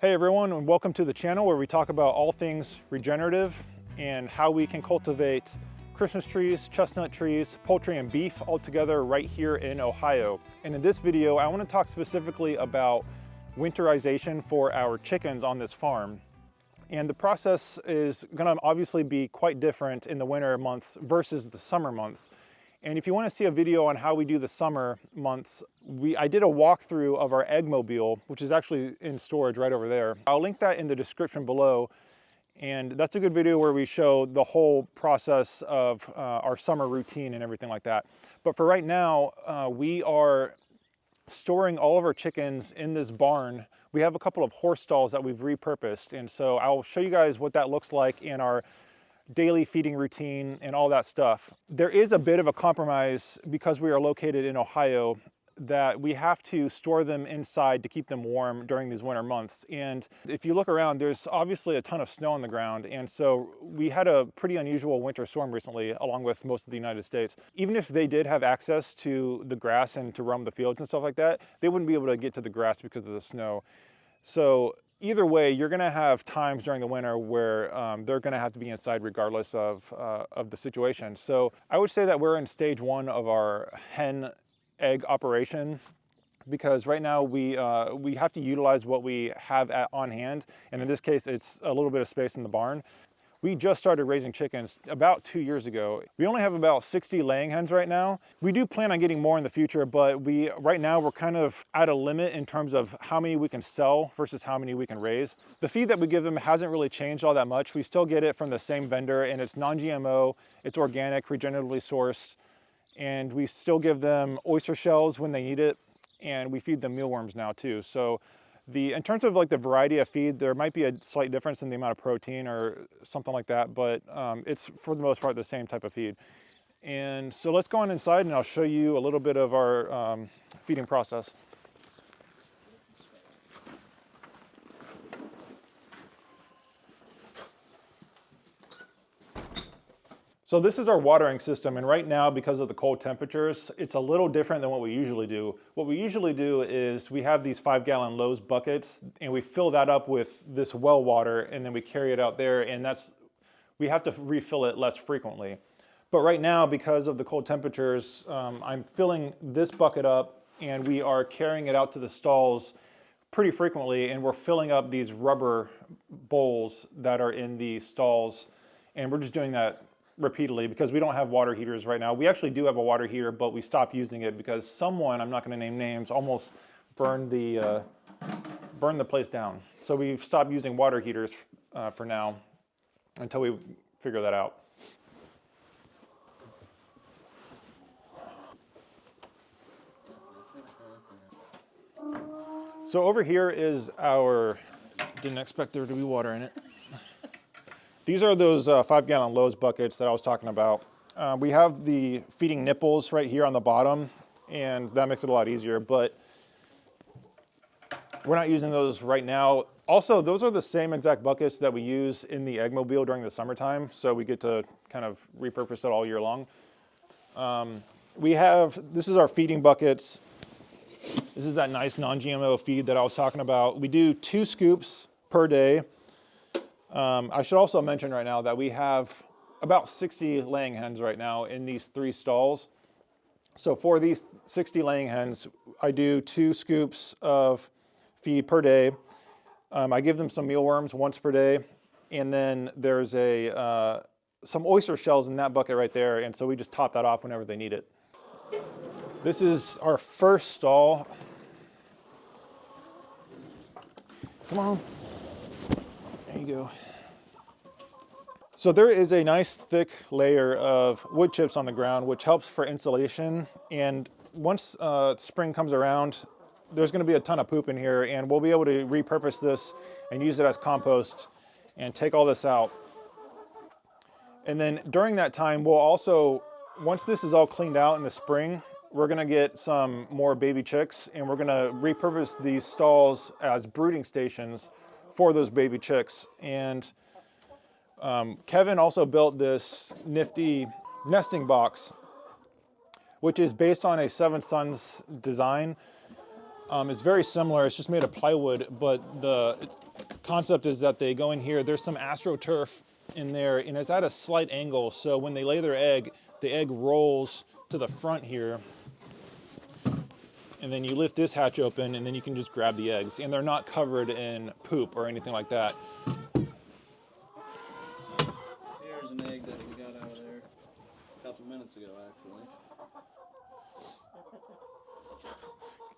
Hey everyone, and welcome to the channel where we talk about all things regenerative and how we can cultivate Christmas trees, chestnut trees, poultry, and beef all together right here in Ohio. And in this video, I want to talk specifically about winterization for our chickens on this farm. And the process is going to obviously be quite different in the winter months versus the summer months. And if you want to see a video on how we do the summer months, I did a walkthrough of our egg mobile, which is actually in storage right over there. I'll link that in the description below. And that's a good video where we show the whole process of our summer routine and everything like that. But for right now, we are storing all of our chickens in this barn. We have a couple of horse stalls that we've repurposed. And so I'll show you guys what that looks like in our daily feeding routine and all that stuff. There is a bit of a compromise because we are located in Ohio that we have to store them inside to keep them warm during these winter months. And if you look around, there's obviously a ton of snow on the ground. And so we had a pretty unusual winter storm recently, along with most of the United States. Even if they did have access to the grass and to roam the fields and stuff like that, they wouldn't be able to get to the grass because of the snow. So either way, you're gonna have times during the winter where they're gonna have to be inside regardless of the situation. So I would say that we're in stage one of our hen egg operation, because right now we have to utilize what we have on hand. And in this case, it's a little bit of space in the barn. We just started raising chickens about 2 years ago. We only have about 60 laying hens right now. We do plan on getting more in the future, but right now we're kind of at a limit in terms of how many we can sell versus how many we can raise. The feed that we give them hasn't really changed all that much. We still get it from the same vendor, and it's non-GMO, it's organic, regeneratively sourced, and we still give them oyster shells when they need it, and we feed them mealworms now too. So in terms of like the variety of feed, there might be a slight difference in the amount of protein or something like that, but it's for the most part the same type of feed. And so let's go on inside and I'll show you a little bit of our feeding process. So this is our watering system, and right now, because of the cold temperatures, it's a little different than what we usually do. What we usually do is we have these 5-gallon Lowe's buckets, and we fill that up with this well water, and then we carry it out there, and we have to refill it less frequently. But right now, because of the cold temperatures, I'm filling this bucket up, and we are carrying it out to the stalls pretty frequently, and we're filling up these rubber bowls that are in the stalls, and we're just doing that repeatedly because we don't have water heaters right now. We actually do have a water heater, but we stopped using it because someone, I'm not going to name names, almost burned the place down. So we've stopped using water heaters for now until we figure that out. So over here is didn't expect there to be water in it. These are those 5-gallon Lowe's buckets that I was talking about. We have the feeding nipples right here on the bottom, and that makes it a lot easier, but we're not using those right now. Also, those are the same exact buckets that we use in the egg mobile during the summertime, so we get to kind of repurpose it all year long. This is our feeding buckets. This is that nice non-GMO feed that I was talking about. We do 2 scoops per day. I should also mention right now that we have about 60 laying hens right now in these 3 stalls. So for these 60 laying hens, I do 2 scoops of feed per day. I give them some mealworms once per day, and then there's some oyster shells in that bucket right there, and so we just top that off whenever they need it. This is our first stall. Come on. There you go. So there is a nice thick layer of wood chips on the ground, which helps for insulation. And once spring comes around, there's going to be a ton of poop in here, and we'll be able to repurpose this and use it as compost and take all this out. And then during that time, we'll also, once this is all cleaned out in the spring, we're going to get some more baby chicks, and we're going to repurpose these stalls as brooding stations for those baby chicks. And Kevin also built this nifty nesting box, which is based on a Seven Sons design. It's very similar, it's just made of plywood, but the concept is that they go in here, there's some AstroTurf in there, and it's at a slight angle, so when they lay their egg, the egg rolls to the front here, and then you lift this hatch open, and then you can just grab the eggs, and they're not covered in poop or anything like that. Here's an egg that we got out of there a couple minutes ago, actually.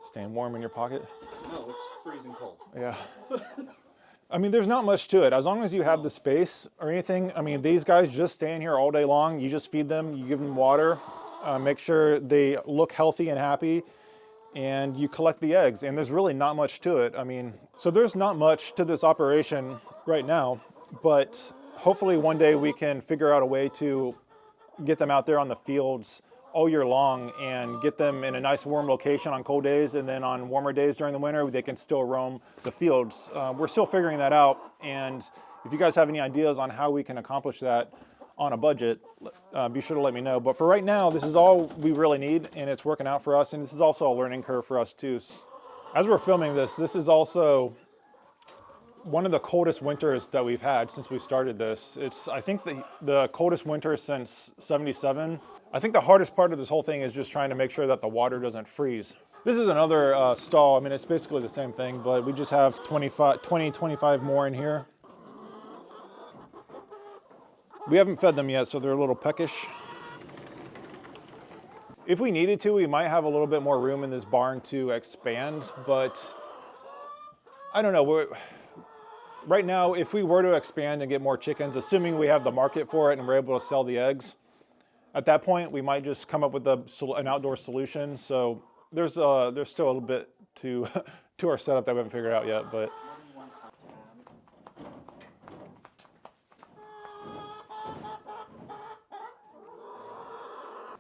Staying warm in your pocket? No, it's freezing cold. Yeah. I mean, there's not much to it. As long as you have the space or anything, I mean, these guys just stay in here all day long. You just feed them, you give them water, make sure they look healthy and happy, and you collect the eggs. And there's really not much to it. I mean, so there's not much to this operation right now, but hopefully one day we can figure out a way to get them out there on the fields all year long and get them in a nice warm location on cold days, and then on warmer days during the winter they can still roam the fields. We're still figuring that out, and if you guys have any ideas on how we can accomplish that on a budget, be sure to let me know. But for right now, this is all we really need, and it's working out for us, and this is also a learning curve for us too. As we're filming this, this is also one of the coldest winters that we've had since we started this. It's, I think, the coldest winter since '77. I think the hardest part of this whole thing is just trying to make sure that the water doesn't freeze. This is another stall. I mean, it's basically the same thing, but we just have 25 more in here. We haven't fed them yet, so they're a little peckish. If we needed to, we might have a little bit more room in this barn to expand, but I don't know. Right now, if we were to expand and get more chickens, assuming we have the market for it and we're able to sell the eggs, at that point, we might just come up with an outdoor solution. So there's still a little bit to our setup that we haven't figured out yet. But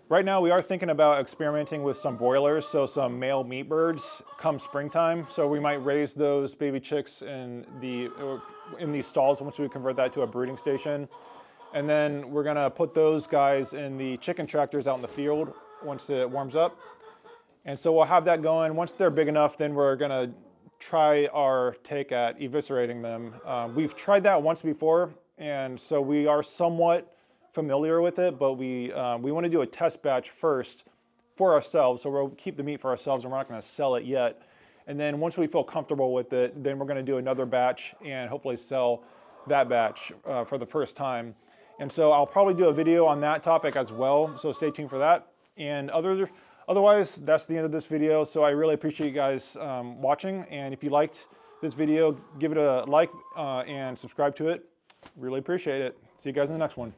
right now, we are thinking about experimenting with some broilers, so some male meat birds come springtime. So we might raise those baby chicks in these stalls once we convert that to a breeding station. And then we're gonna put those guys in the chicken tractors out in the field once it warms up. And so we'll have that going. Once they're big enough, then we're gonna try our take at eviscerating them. We've tried that once before, and so we are somewhat familiar with it, but we wanna do a test batch first for ourselves. So we'll keep the meat for ourselves and we're not gonna sell it yet. And then once we feel comfortable with it, then we're gonna do another batch and hopefully sell that batch for the first time. And so I'll probably do a video on that topic as well, so stay tuned for that. And otherwise, that's the end of this video. So I really appreciate you guys watching. And if you liked this video, give it a like and subscribe to it. Really appreciate it. See you guys in the next one.